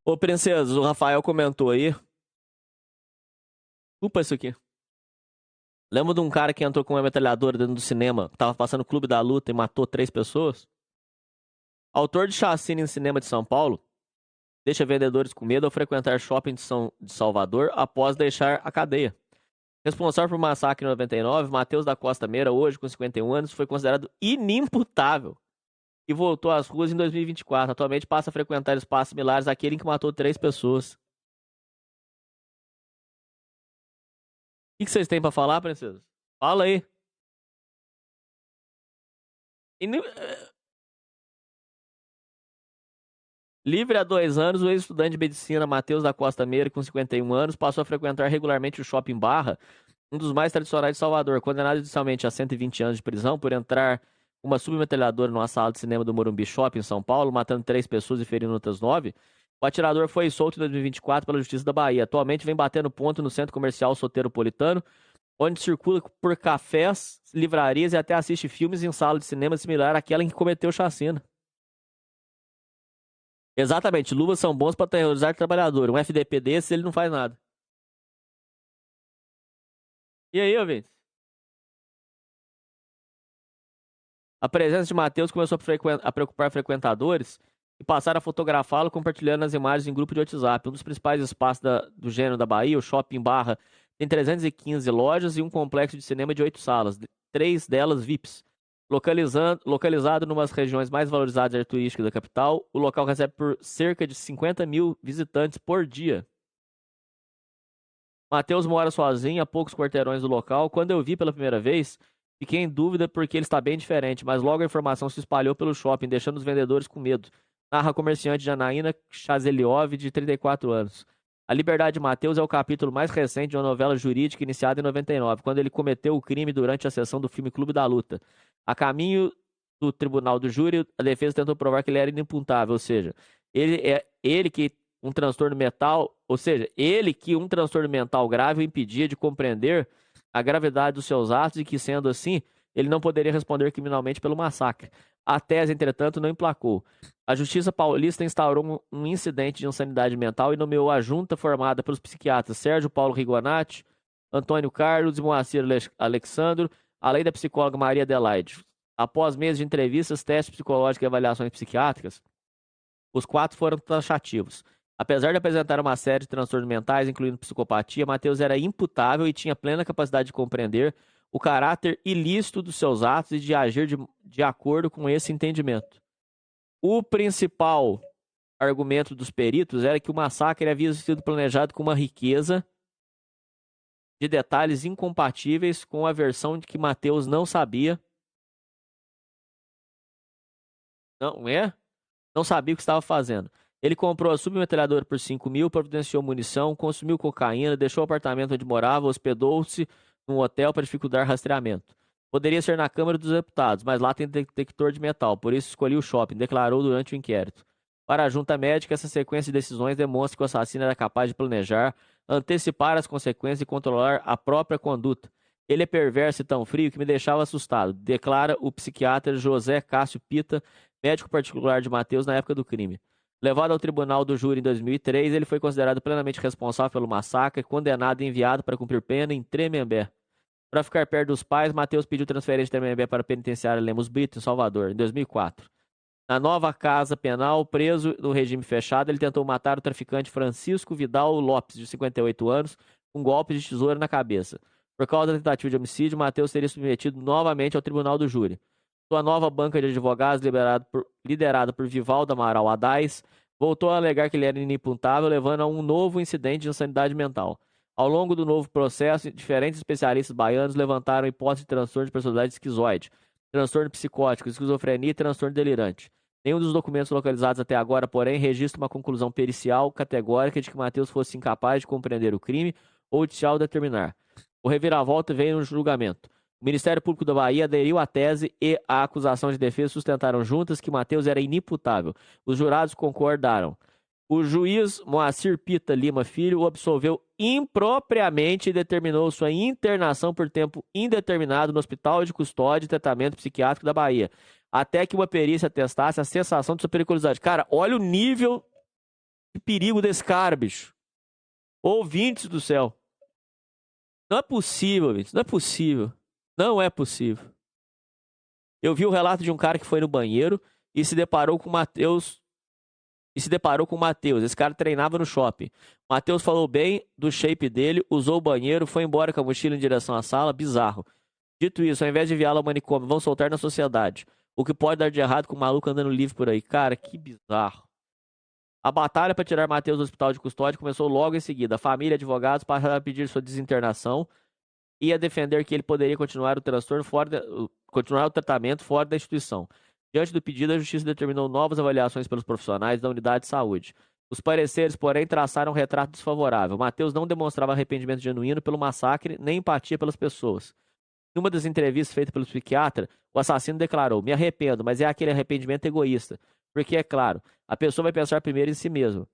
Ô, princesa, o Rafael comentou aí. Desculpa isso aqui. Lembra de um cara que entrou com uma metralhadora dentro do cinema, tava passando o Clube da Luta e matou 3 pessoas? Autor de chacina em cinema de São Paulo deixa vendedores com medo ao frequentar shopping de Salvador após deixar a cadeia. Responsável por massacre em 99, Matheus da Costa Meira, hoje com 51 anos, foi considerado inimputável e voltou às ruas em 2024. Atualmente passa a frequentar espaços similares àquele em que matou 3 pessoas. O que vocês têm pra falar, princesa? Fala aí. Ini- Livre há 2 anos, o ex-estudante de medicina Matheus da Costa Meira, com 51 anos, passou a frequentar regularmente o Shopping Barra, um dos mais tradicionais de Salvador. Condenado inicialmente a 120 anos de prisão por entrar com uma submetralhadora numa sala de cinema do Morumbi Shopping, em São Paulo, matando 3 pessoas e ferindo outras 9, o atirador foi solto em 2024 pela Justiça da Bahia. Atualmente vem batendo ponto no centro comercial Soteropolitano, onde circula por cafés, livrarias e até assiste filmes em sala de cinema similar àquela em que cometeu chacina. Exatamente, luvas são bons para aterrorizar o trabalhador. Um FDP desse, ele não faz nada. E aí, ouvintes? A presença de Matheus começou a preocupar frequentadores e passaram a fotografá-lo compartilhando as imagens em grupo de WhatsApp. Um dos principais espaços do gênero da Bahia, o Shopping Barra, tem 315 lojas e um complexo de cinema de 8 salas, 3 delas VIPs. Localizado em uma das regiões mais valorizadas turísticas da capital, o local recebe por cerca de 50 mil visitantes por dia. Matheus mora sozinho a poucos quarteirões do local. Quando eu vi pela primeira vez, fiquei em dúvida porque ele está bem diferente, mas logo a informação se espalhou pelo shopping, deixando os vendedores com medo. Narra a comerciante Janaína Chazeliov, de 34 anos. A Liberdade de Matheus é o capítulo mais recente de uma novela jurídica iniciada em 99, quando ele cometeu o crime durante a sessão do filme Clube da Luta. A caminho do tribunal do júri, a defesa tentou provar que ele era inimputável, ou seja, ele que um transtorno mental, ou seja, ele que um transtorno mental grave o impedia de compreender a gravidade dos seus atos e que, sendo assim, ele não poderia responder criminalmente pelo massacre. A tese, entretanto, não emplacou. A Justiça Paulista instaurou um incidente de insanidade mental e nomeou a junta formada pelos psiquiatras Sérgio Paulo Rigonati, Antônio Carlos e Moacir Alexandro, além da psicóloga Maria Adelaide. Após meses de entrevistas, testes psicológicos e avaliações psiquiátricas, os 4 foram taxativos. Apesar de apresentar uma série de transtornos mentais, incluindo psicopatia, Matheus era imputável e tinha plena capacidade de compreender o caráter ilícito dos seus atos e de agir de acordo com esse entendimento. O principal argumento dos peritos era que o massacre havia sido planejado com uma riqueza de detalhes incompatíveis com a versão de que Matheus não sabia. Não é? Não sabia o que estava fazendo. Ele comprou a submetralhadora por 5 mil, providenciou munição, consumiu cocaína, deixou o apartamento onde morava, hospedou-se num hotel para dificultar rastreamento. Poderia ser na Câmara dos Deputados, mas lá tem detector de metal, por isso escolhi o shopping, declarou durante o inquérito. Para a junta médica, essa sequência de decisões demonstra que o assassino era capaz de planejar, antecipar as consequências e controlar a própria conduta. Ele é perverso e tão frio que me deixava assustado, declara o psiquiatra José Cássio Pita, médico particular de Matheus na época do crime. Levado ao tribunal do júri em 2003, ele foi considerado plenamente responsável pelo massacre, condenado e enviado para cumprir pena em Tremembé. Para ficar perto dos pais, Matheus pediu transferência de Tremembé para a penitenciária Lemos Brito, em Salvador, em 2004. Na nova casa penal, preso no regime fechado, ele tentou matar o traficante Francisco Vidal Lopes, de 58 anos, com golpes de tesoura na cabeça. Por causa da tentativa de homicídio, Matheus seria submetido novamente ao tribunal do júri. Sua nova banca de advogados, liderada por Vivaldo Amaral Adais, voltou a alegar que ele era inimputável, levando a um novo incidente de insanidade mental. Ao longo do novo processo, diferentes especialistas baianos levantaram a hipótese de transtorno de personalidade esquizoide, transtorno psicótico, esquizofrenia e transtorno delirante. Nenhum dos documentos localizados até agora, porém, registra uma conclusão pericial categórica de que Matheus fosse incapaz de compreender o crime ou de se autodeterminar. O reviravolta veio no julgamento. O Ministério Público da Bahia aderiu à tese e a acusação de defesa sustentaram juntas que Matheus era inimputável. Os jurados concordaram. O juiz Moacir Pita Lima Filho o absolveu impropriamente e determinou sua internação por tempo indeterminado no Hospital de Custódia e Tratamento Psiquiátrico da Bahia, até que uma perícia atestasse a cessação de sua periculosidade. Cara, olha o nível Que perigo desse cara, bicho. Ouvintes do céu. Não é possível, ouvintes. Não é possível. Não é possível. Eu vi o relato de um cara que foi no banheiro e se deparou com o Matheus. Esse cara treinava no shopping. O Matheus falou bem do shape dele, usou o banheiro, foi embora com a mochila em direção à sala. Bizarro. Dito isso, ao invés de enviá-lo ao manicômio, vão soltar na sociedade. O que pode dar de errado com o maluco andando livre por aí. Cara, que bizarro. A batalha para tirar Matheus do hospital de custódia começou logo em seguida. A família e advogados passaram a pedir sua desinternação e a defender que ele poderia continuar continuar o tratamento fora da instituição. Diante do pedido, a justiça determinou novas avaliações pelos profissionais da unidade de saúde. Os pareceres, porém, traçaram um retrato desfavorável. Matheus não demonstrava arrependimento genuíno pelo massacre, nem empatia pelas pessoas. Numa das entrevistas feitas pelo psiquiatra, o assassino declarou: "Me arrependo, mas é aquele arrependimento egoísta. Porque, é claro, a pessoa vai pensar primeiro em si mesma.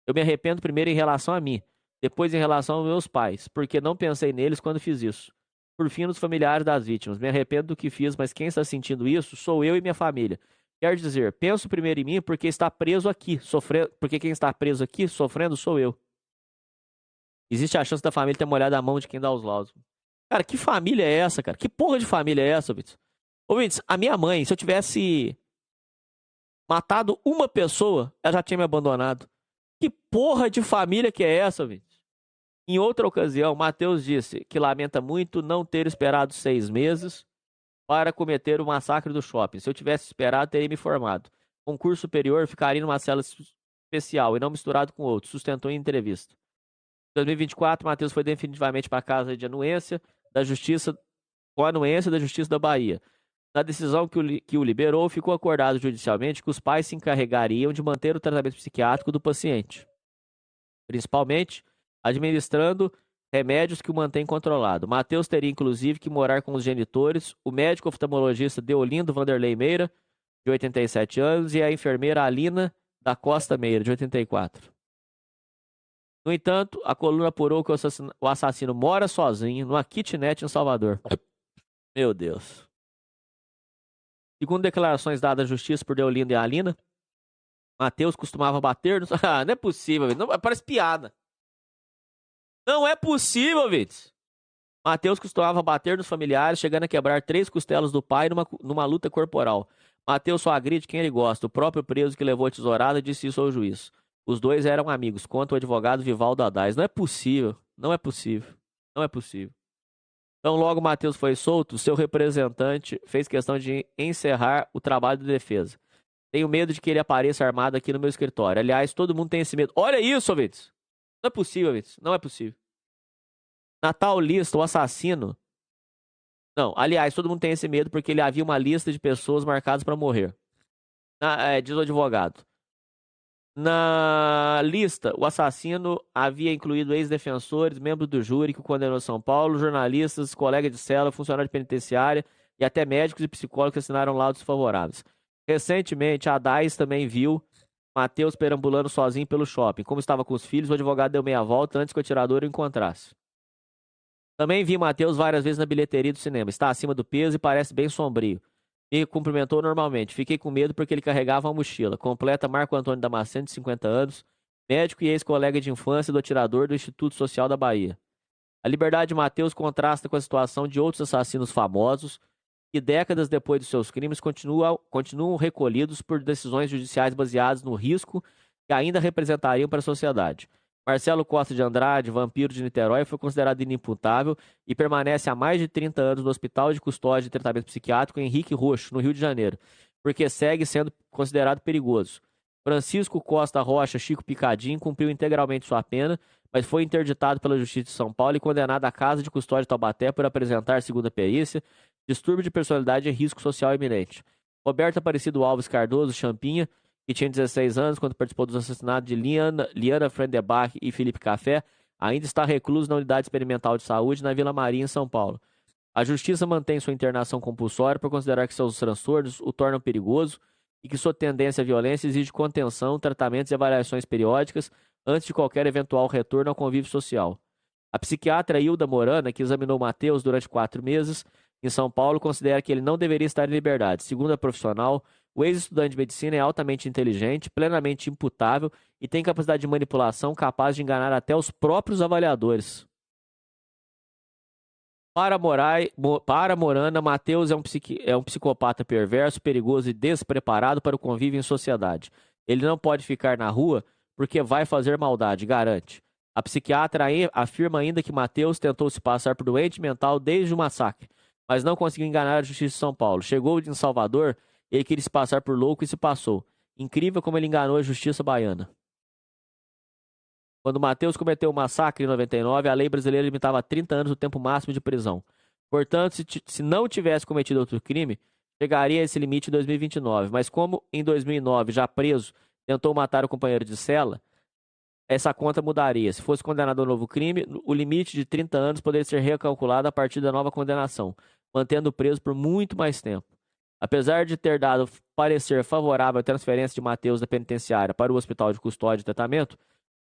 Eu me arrependo primeiro em relação a mim, depois em relação aos meus pais, porque não pensei neles quando fiz isso. Por fim, nos familiares das vítimas. Me arrependo do que fiz, mas quem está sentindo isso sou eu e minha família. Quer dizer, penso primeiro em mim porque está preso aqui, sofrendo, porque quem está preso aqui sofrendo sou eu. Existe a chance da família ter molhado a mão de quem dá os laudos." Cara, que família é essa, cara? Que porra de família é essa, ouvintes? Ouvintes, a minha mãe, se eu tivesse matado uma pessoa, ela já tinha me abandonado. Que porra de família que é essa, ouvintes? Em outra ocasião, Matheus disse que lamenta muito não ter esperado 6 meses para cometer o massacre do shopping. Se eu tivesse esperado, teria me formado. Concurso superior, ficaria numa cela especial e não misturado com outros, sustentou em entrevista. Em 2024, Matheus foi definitivamente para a casa de anuência da Justiça, com a anuência da Justiça da Bahia. Na decisão que o liberou, ficou acordado judicialmente que os pais se encarregariam de manter o tratamento psiquiátrico do paciente, principalmente administrando remédios que o mantêm controlado. Matheus teria, inclusive, que morar com os genitores, o médico oftalmologista Deolindo Vanderlei Meira, de 87 anos, e a enfermeira Alina da Costa Meira, de 84. No entanto, a coluna apurou que o assassino mora sozinho numa kitnet em Salvador. Meu Deus. Segundo declarações dadas à justiça por Deolindo e Alina, Matheus costumava bater nos... Ah, não é possível, não, parece piada. Não é possível, Vitz. Matheus costumava bater nos familiares, chegando a quebrar 3 costelas do pai numa luta corporal. Matheus só agride quem ele gosta. O próprio preso que levou a tesourada disse isso ao juiz. Os dois eram amigos, conta o advogado Vivaldo Haddad. Não é possível, não é possível, não é possível. Então, logo Matheus foi solto, seu representante fez questão de encerrar o trabalho de defesa. Tenho medo de que ele apareça armado aqui no meu escritório. Aliás, todo mundo tem esse medo. Olha isso, ouvintes. Não é possível, ouvintes. Não é possível. Na tal lista, o assassino... Não, aliás, todo mundo tem esse medo porque ele havia uma lista de pessoas marcadas para morrer. Diz o advogado. Na lista, o assassino havia incluído ex-defensores, membros do júri que o condenou em São Paulo, jornalistas, colegas de cela, funcionários de penitenciária e até médicos e psicólogos que assinaram laudos favoráveis. Recentemente, a DAIS também viu Matheus perambulando sozinho pelo shopping. Como estava com os filhos, o advogado deu meia volta antes que o atirador o encontrasse. Também vi Matheus várias vezes na bilheteria do cinema. Está acima do peso e parece bem sombrio. Me cumprimentou normalmente. Fiquei com medo porque ele carregava uma mochila. Completa Marco Antônio Damasceno, de 50 anos, médico e ex-colega de infância do atirador do Instituto Social da Bahia. A liberdade de Matheus contrasta com a situação de outros assassinos famosos que, décadas depois de seus crimes, continuam recolhidos por decisões judiciais baseadas no risco que ainda representariam para a sociedade. Marcelo Costa de Andrade, vampiro de Niterói, foi considerado inimputável e permanece há mais de 30 anos no Hospital de Custódia e Tratamento Psiquiátrico Henrique Roxo, no Rio de Janeiro, porque segue sendo considerado perigoso. Francisco Costa Rocha Chico Picadinho cumpriu integralmente sua pena, mas foi interditado pela Justiça de São Paulo e condenado à Casa de Custódia de Taubaté por apresentar, segundo a perícia, distúrbio de personalidade e risco social iminente. Roberto Aparecido Alves Cardoso Champinha, que tinha 16 anos quando participou dos assassinatos de Liana Frendebach e Felipe Café, ainda está recluso na Unidade Experimental de Saúde na Vila Maria, em São Paulo. A Justiça mantém sua internação compulsória por considerar que seus transtornos o tornam perigoso e que sua tendência à violência exige contenção, tratamentos e avaliações periódicas antes de qualquer eventual retorno ao convívio social. A psiquiatra Hilda Morana, que examinou Matheus durante 4 meses em São Paulo, considera que ele não deveria estar em liberdade. Segundo a profissional, O ex-estudante de medicina é altamente inteligente, plenamente imputável e tem capacidade de manipulação capaz de enganar até os próprios avaliadores. Para Morana, Mateus é um psicopata perverso, perigoso e despreparado para o convívio em sociedade. Ele não pode ficar na rua porque vai fazer maldade, garante. A psiquiatra afirma ainda que Mateus tentou se passar por doente mental desde o massacre, mas não conseguiu enganar a justiça de São Paulo. Chegou em Salvador, ele queria se passar por louco e se passou. Incrível como ele enganou a justiça baiana. Quando Mateus cometeu o massacre em 99, a lei brasileira limitava a 30 anos o tempo máximo de prisão. Portanto, se não tivesse cometido outro crime, chegaria a esse limite em 2029. Mas como em 2009, já preso, tentou matar o companheiro de cela, essa conta mudaria. Se fosse condenado a um novo crime, o limite de 30 anos poderia ser recalculado a partir da nova condenação, mantendo o preso por muito mais tempo. Apesar de ter dado parecer favorável à transferência de Mateus da penitenciária para o hospital de custódia e tratamento,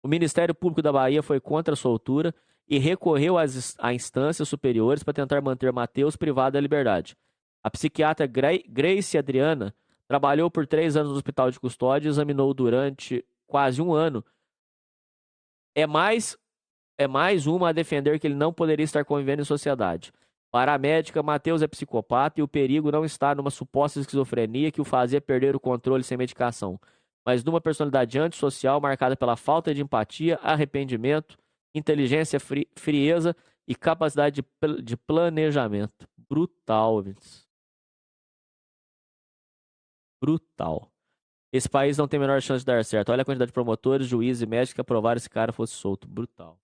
o Ministério Público da Bahia foi contra a soltura e recorreu a instâncias superiores para tentar manter Mateus privado da liberdade. A psiquiatra Grace Adriana trabalhou por 3 anos no hospital de custódia e examinou durante quase um ano. É mais uma a defender que ele não poderia estar convivendo em sociedade. Para a médica, Mateus é psicopata e o perigo não está numa suposta esquizofrenia que o fazia perder o controle sem medicação, mas numa personalidade antissocial marcada pela falta de empatia, arrependimento, inteligência, frieza e capacidade de planejamento. Brutal, Vince. Brutal. Esse país não tem a menor chance de dar certo. Olha a quantidade de promotores, juízes e médicos que aprovaram esse cara fosse solto. Brutal.